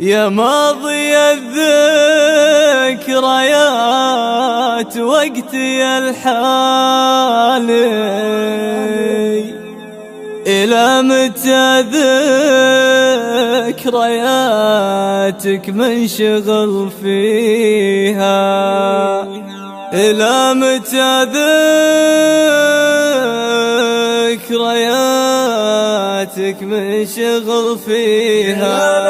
يا ماضي الذكريات وقتي الحالي، إلى متى ذكرياتك منشغل فيها؟ إلى متى ذكرياتك منشغل فيها؟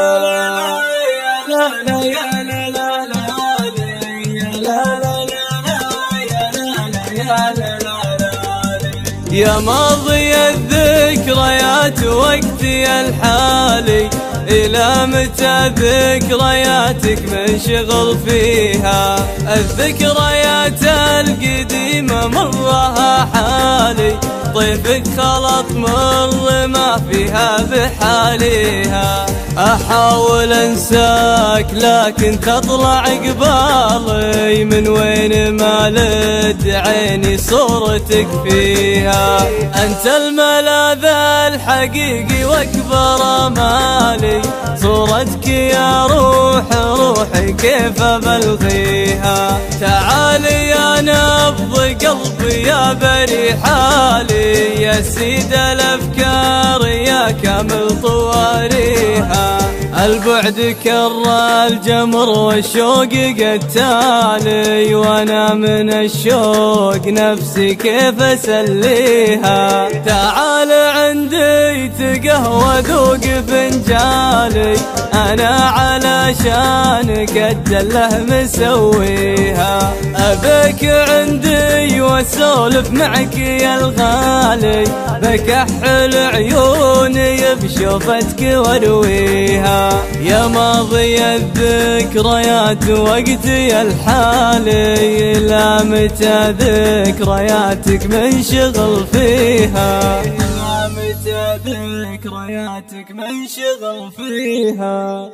يا ماضي الذكريات وقتي الحالي، إلى متى ذكرياتك منشغل فيها؟ الذكريات القديمة مرها حالي، طيفك خلط مر ما فيها بحاليها. أحاول أنساك لكن تطلع قبالي، من وين ما لد عيني صورتك فيها. أنت الملاذ الحقيقي وأكبر أمالي، صورتك يا روحي كيف أبلغيها؟ تعالي يا نبض قلبي يا بري حالي، يا سيد الأفكار يا كامل طواريها. البعد كر الجمر والشوق قتالي، وانا من الشوق نفسي كيف اسليها. تعال عندي تقهوى ذوق فنجالي، انا علشانك اتجله مسويها. ابيك عندي واسولف معك يا الغالي، بكحل عيوني بشوفتك وارويها. يا ماضي الذكريات وقتي الحالي، إلى متى ذكرياتك منشغل فيها؟ إلى متى ذكرياتك منشغل فيها؟